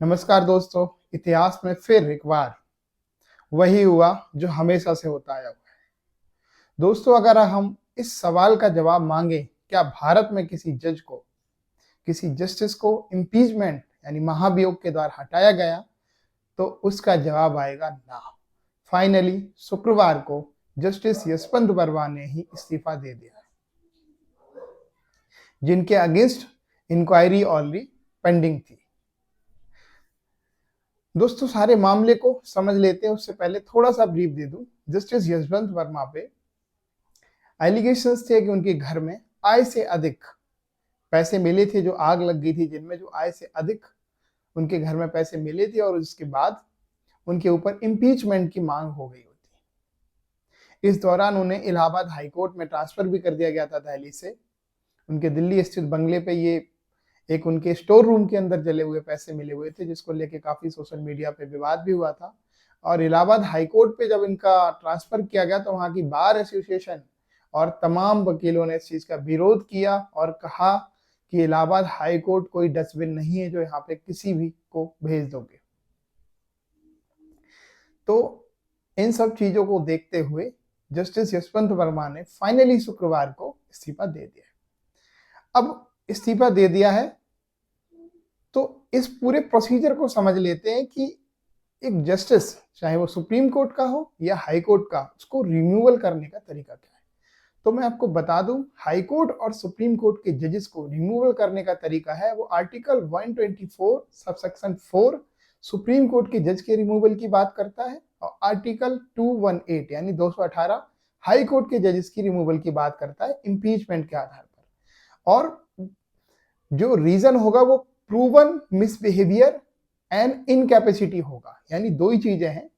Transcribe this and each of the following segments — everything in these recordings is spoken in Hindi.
नमस्कार दोस्तों। इतिहास में फिर एक बार वही हुआ जो हमेशा से होता आया हुआ है। दोस्तों, अगर हम इस सवाल का जवाब मांगे, क्या भारत में किसी जस्टिस को इम्पीचमेंट यानी महाभियोग के द्वारा हटाया गया, तो उसका जवाब आएगा ना। फाइनली शुक्रवार को जस्टिस यशवंत वर्मा ने ही इस्तीफा दे दिया, जिनके अगेंस्ट इंक्वायरी ऑलरेडी पेंडिंग थी। दोस्तों, सारे मामले को समझ लेते हैं उससे पहले थोड़ा सा ब्रीफ दे दूं। जस्टिस यशवंत वर्मा पे एलिगेशंस थे कि उनके घर में आय से अधिक पैसे मिले थे, जो आग लग गई थी जिनमें, जो आय से अधिक उनके घर में पैसे मिले थे, और उसके बाद उनके ऊपर इम्पीचमेंट की मांग हो गई होती। इस दौरान उन्हें इलाहाबाद हाईकोर्ट में ट्रांसफर भी कर दिया गया था दिल्ली से। उनके दिल्ली स्थित बंगले पे ये एक उनके स्टोर रूम के अंदर जले हुए पैसे मिले हुए थे, जिसको लेके काफी सोशल मीडिया पे विवाद भी हुआ था। और इलाहाबाद हाईकोर्ट पे जब इनका ट्रांसफर किया गया तो वहां की बार एसोसिएशन और तमाम वकीलों ने इस चीज का विरोध किया और कहा कि इलाहाबाद हाईकोर्ट कोई डस्टबिन नहीं है जो यहाँ पे किसी भी को भेज दोगे। तो इन सब चीजों को देखते हुए जस्टिस यशवंत वर्मा ने फाइनली शुक्रवार को इस्तीफा दे दिया। अब इस्तीफा दे दिया है तो इस पूरे प्रोसीजर को समझ लेते हैं कि एक जस्टिस, चाहे वो सुप्रीम कोर्ट का हो या हाई कोर्ट का, उसको रिमूवल करने का तरीका क्या है। तो मैं आपको बता दूं, हाई कोर्ट और सुप्रीम कोर्ट के जजेस को रिमूवल करने का तरीका है वो आर्टिकल 124 सबसेक्शन 4 सुप्रीम कोर्ट के जज के रिमूवल की बात करता है, और आर्टिकल 218 यानी 218 हाई कोर्ट के जजेस की रिमूवल की बात करता है इम्पीचमेंट के आधार पर। और जो रीजन होगा वो प्रूवन मिसबिहेवियर एंड इनकैपेसिटी होगा। यानी दो ही चीजें हैं,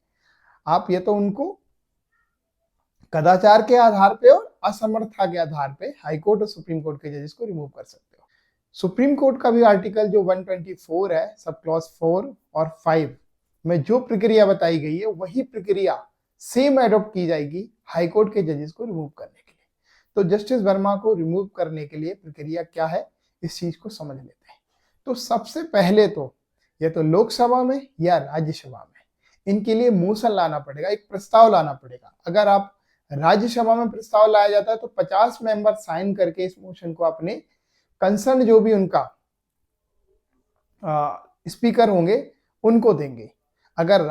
आप ये तो उनको कदाचार के आधार पे और असमर्थता के आधार पे हाई कोर्ट और सुप्रीम कोर्ट के जजेस को रिमूव कर सकते हो। सुप्रीम कोर्ट का भी आर्टिकल जो 124 है, सब क्लॉज 4 और 5 में जो प्रक्रिया बताई गई है वही प्रक्रिया सेम एडॉप्ट की जाएगी हाई कोर्ट के जजेस को रिमूव करने के लिए। तो जस्टिस वर्मा को रिमूव करने के लिए प्रक्रिया क्या है, इस चीज को समझ लेते हैं। तो सबसे पहले तो या तो लोकसभा में या राज्यसभा में इनके लिए मोशन लाना पड़ेगा, एक प्रस्ताव लाना पड़ेगा। अगर आप राज्यसभा में प्रस्ताव लाया जाता है तो 50 मेंबर साइन करके इस मोशन को अपने कंसर्न जो भी उनका स्पीकर होंगे उनको देंगे। अगर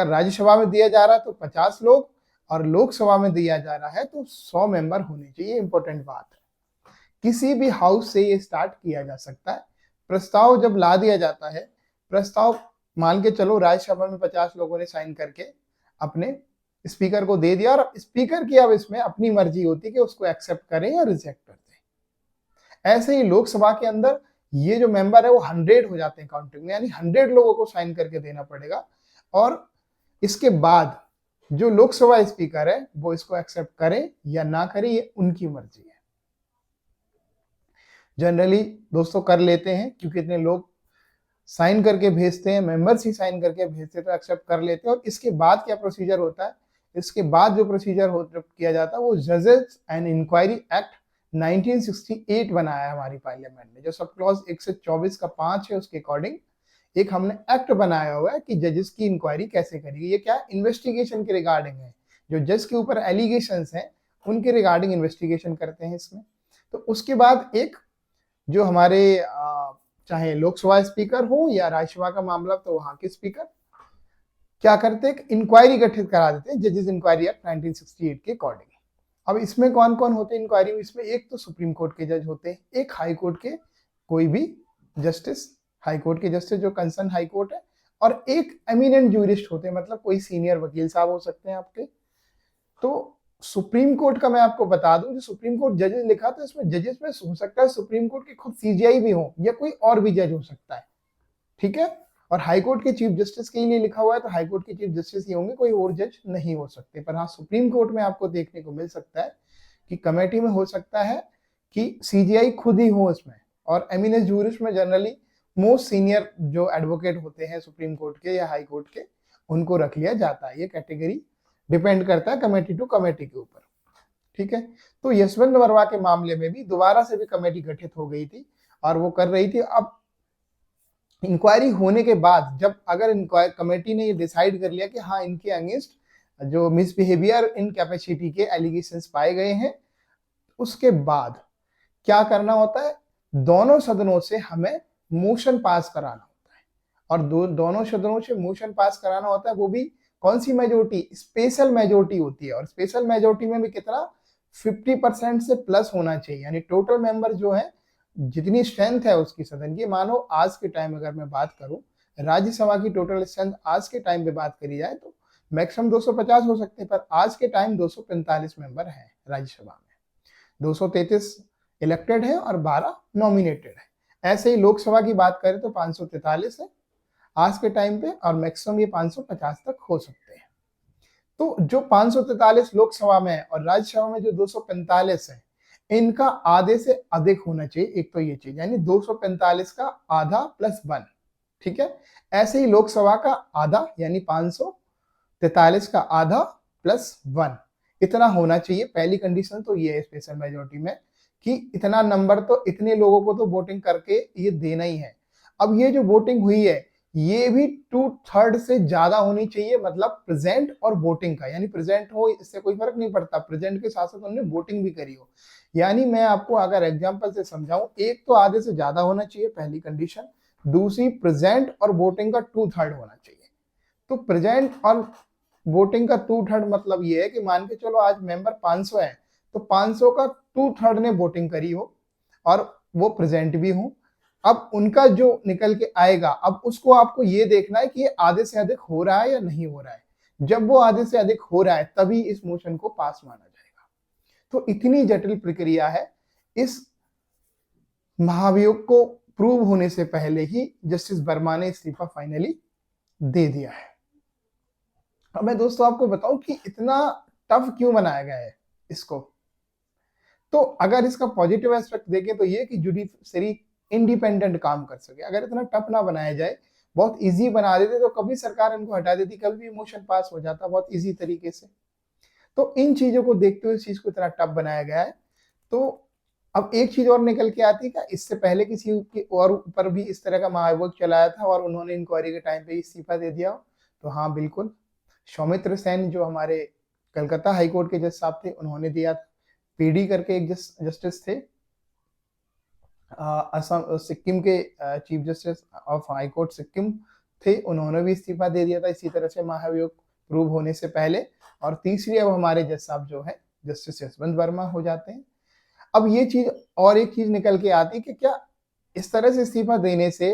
राज्यसभा में दिया जा रहा है तो 50 लोग, और लोकसभा में दिया जा रहा है तो 100 मेंबर होने चाहिए। इंपॉर्टेंट बात है, किसी भी हाउस से ये स्टार्ट किया जा सकता है। प्रस्ताव जब ला दिया जाता है, प्रस्ताव मान के चलो राज्यसभा में 50 लोगों ने साइन करके अपने स्पीकर को दे दिया, और स्पीकर की अब इसमें अपनी मर्जी होती है कि उसको एक्सेप्ट करें या रिजेक्ट कर दें। ऐसे ही लोकसभा के अंदर ये जो मेंबर है वो 100 हो जाते हैं काउंटिंग में, यानी 100 लोगों को साइन करके देना पड़ेगा, और इसके बाद जो लोकसभा स्पीकर है वो इसको एक्सेप्ट करें या ना करें, ये उनकी मर्जी है। जनरली दोस्तों कर लेते हैं, क्योंकि इतने लोग साइन करके भेजते हैं, मेंबर्स ही साइन करके भेजते तो एक्सेप्ट कर लेते हैं। और इसके बाद क्या प्रोसीजर होता है, इसके बाद जो प्रोसीजर किया जाता है वो जजेस एंड इंक्वायरी एक्ट 1968 बनाया है हमारी पार्लियामेंट ने, जो सब क्लॉज 124 का 5 है, उसके अकॉर्डिंग एक हमने एक्ट बनाया हुआ है कि जजेस की इंक्वायरी कैसे करेगी। ये क्या इन्वेस्टिगेशन के रिगार्डिंग है, जो जज के ऊपर एलिगेशंस हैं उनके रिगार्डिंग इन्वेस्टिगेशन करते हैं इसमें। तो उसके बाद एक जो हमारे चाहे लोकसभा स्पीकर हो या राज्यसभा का मामला, तो वहां के स्पीकर क्या करते हैं, इंक्वायरी गठित करा देते हैं जजेस इंक्वायरी एक्ट 1968 के अकॉर्डिंग। अब इसमें कौन कौन होते हैं इंक्वायरी में, इसमें एक तो सुप्रीम कोर्ट के जज होते हैं, एक हाई कोर्ट के कोई भी जस्टिस, हाई कोर्ट के जस्टिस जो कंसर्न हाई कोर्ट है, और एक एमिनेंट ज्यूरिस्ट होते हैं, मतलब कोई सीनियर वकील साहब हो सकते हैं आपके। तो सुप्रीम कोर्ट का मैं आपको बता दूं, जो सुप्रीम कोर्ट जजेस लिखा था इसमें जजेस में हो सकता है सुप्रीम कोर्ट के खुद सीजीआई भी हो या कोई और भी जज हो सकता है, ठीक है। और हाई कोर्ट के चीफ जस्टिस के लिए लिखा हुआ है तो हाई कोर्ट के चीफ जस्टिस ही होंगे, कोई और जज नहीं हो सकते। पर हाँ, सुप्रीम कोर्ट में आपको देखने को मिल सकता है कि कमेटी में हो सकता है कि सीजीआई खुद ही हो इसमें, और एमिनेंस ज्यूरिस्ट में जनरली मोस्ट सीनियर जो एडवोकेट होते हैं सुप्रीम कोर्ट के या हाई कोर्ट के, उनको रख लिया जाता है। ये कैटेगरी डिपेंड करता है कमेटी टू कमेटी के ऊपर, ठीक है। तो यशवंत वर्मा के मामले में भी दोबारा से भी कमेटी गठित हो गई थी और वो कर रही थी। अब इंक्वायरी होने के बाद जब अगर इंक्वायरी कमेटी ने ये डिसाइड कर लिया कि हाँ इनके अगेंस्ट जो मिसबिहेवियर इन कैपेसिटी के एलिगेशंस पाए गए हैं, उसके बाद क्या करना होता है, दोनों सदनों से हमें मोशन पास कराना होता है। और दोनों सदनों से मोशन पास कराना होता है, वो भी कौन सी मेजोरिटी, स्पेशल मेजोरिटी होती है। और स्पेशल मेजोरिटी में भी कितना, 50% से प्लस होना चाहिए। यानी टोटल मेंबर जो है, जितनी स्ट्रेंथ है उसकी सदन की, मानो आज के टाइम अगर मैं बात करूं, राज्यसभा की टोटल स्ट्रेंथ आज के टाइम पे बात करी जाए तो मैक्सिमम 250 हो सकते हैं, पर आज के टाइम 245 मेंबर हैं राज्यसभा में। 233 इलेक्टेड है और 12 नॉमिनेटेड है। ऐसे ही लोकसभा की बात करें तो 543 है आज के टाइम पे, और मैक्सिमम ये 550 तक हो सकते हैं। तो जो 543 लोकसभा में है और राज्यसभा में जो 245 है, इनका आधे से अधिक होना चाहिए। एक तो ये चीज, यानी 245 का आधा प्लस 1, ठीक है। ऐसे ही लोकसभा का आधा, यानी 543 का आधा प्लस 1, इतना होना चाहिए। पहली कंडीशन तो ये है स्पेशल मेजोरिटी में, कि इतना नंबर, तो इतने लोगों को तो वोटिंग करके ये देना ही है। अब ये जो वोटिंग हुई है, ये भी 2/3 से ज्यादा होनी चाहिए, मतलब प्रेजेंट और वोटिंग का, यानी प्रेजेंट हो इससे कोई फर्क नहीं पड़ता, प्रेजेंट के साथ साथ उन्होंने वोटिंग भी करी हो। यानी मैं आपको अगर एग्जांपल से समझाऊं, एक तो आधे से ज्यादा होना चाहिए पहली कंडीशन, दूसरी प्रेजेंट और वोटिंग का 2/3 होना चाहिए। तो प्रेजेंट और वोटिंग का 2/3 मतलब ये है कि मान के चलो आज मेंबर 500 है, तो 500 का 2/3 ने वोटिंग करी हो और वो प्रेजेंट भी हो। अब उनका जो निकल के आएगा, अब उसको आपको ये देखना है कि ये आधे से अधिक हो रहा है या नहीं हो रहा है। जब वो आधे से अधिक हो रहा है तभी इस मोशन को पास माना जाएगा। तो इतनी जटिल प्रक्रिया है। इस महाभियोग को प्रूव होने से पहले ही जस्टिस वर्मा ने इस्तीफा फाइनली दे दिया है। अब मैं दोस्तों आपको बताऊं कि इतना टफ क्यों बनाया गया है इसको। तो अगर इसका पॉजिटिव एस्पेक्ट देखें तो ये कि जुडिशरी इंडिपेंडेंट काम कर सके। अगर इतना टफ ना बनाया जाए, बहुत इजी बना देते तो कभी सरकार इनको हटा देती, कभी भी मोशन पास हो जाता बहुत इजी तरीके से। तो इन चीजों को देखते हुए इस चीज को इतना टफ बनाया गया है। तो अब एक चीज और निकल के आती है, इससे पहले किसी के और ऊपर भी इस तरह का महाभियोग चलाया था और उन्होंने इंक्वायरी के टाइम पे इस्तीफा दे दिया? तो हाँ बिल्कुल, सौमित्र सेन जो हमारे कलकत्ता हाईकोर्ट के जज साहब थे, उन्होंने दिया था। पीडी करके एक जस्टिस थे असम सिक्किम के chief justice of high court Sikkim थे, उन्होंने भी इस्तीफा दे दिया था इसी तरह से महाभियोग प्रूव होने से पहले। और तीसरी अब हमारे जज साहब जो है जस्टिस यशवंत वर्मा हो जाते हैं। अब ये चीज और एक चीज निकल के आती कि क्या इस तरह से इस्तीफा देने से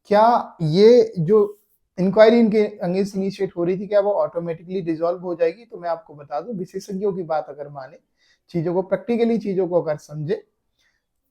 क्या ये जो इंक्वायरी इनके अगेंस्ट इनिशिएट हो रही थी, क्या वो ऑटोमेटिकली डिसॉल्व हो जाएगी? तो मैं आपको बता दूं, विशेषज्ञों की बात अगर माने, चीजों को प्रैक्टिकली चीजों को अगर समझे,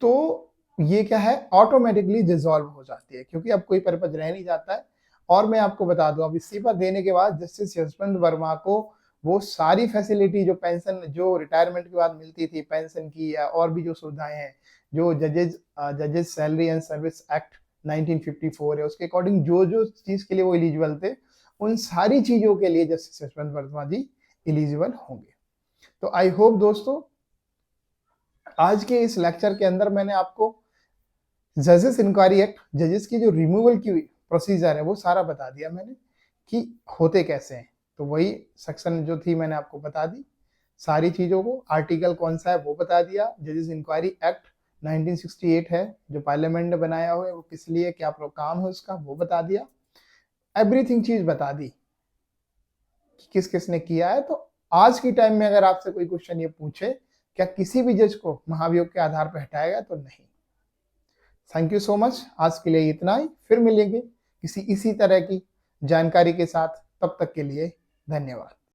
तो ये क्या है, ऑटोमेटिकली डिसॉल्व हो जाती है, क्योंकि अब कोई पर्पज रह नहीं जाता है। और मैं आपको बता दूं, अब इस्तीफा देने के बाद जस्टिस यशवंत वर्मा को वो सारी फैसिलिटी जो पेंशन, जो रिटायरमेंट के बाद मिलती थी पेंशन की, या और भी जो सुविधाएं हैं, जो जजेस सैलरी एंड सर्विस एक्ट 1954 है उसके अकॉर्डिंग जो जो चीज के लिए वो एलिजिबल थे, उन सारी चीजों के लिए जस्टिस यशवंत वर्मा जी एलिजिबल होंगे। तो आई होप दोस्तों, आज के इस लेक्चर के अंदर मैंने आपको जजेस इंक्वायरी एक्ट, जजेस की जो रिमूवल की प्रोसीजर है वो सारा बता दिया मैंने कि होते कैसे हैं। तो वही सेक्शन जो थी मैंने आपको बता दी सारी चीजों को, आर्टिकल कौन सा है वो बता दिया, जजेस इंक्वायरी एक्ट 1968 है जो पार्लियामेंट ने बनाया हुआ है, वो किस लिए, क्या काम है उसका, वो बता दिया। एवरीथिंग चीज बता दी कि किस किस ने किया है। तो आज की टाइम में अगर आपसे कोई क्वेश्चन ये पूछे क्या किसी भी जज को महाभियोग के आधार पर हटाया गया, तो नहीं। थैंक यू सो मच, आज के लिए इतना ही। फिर मिलेंगे किसी इसी तरह की जानकारी के साथ, तब तक के लिए धन्यवाद।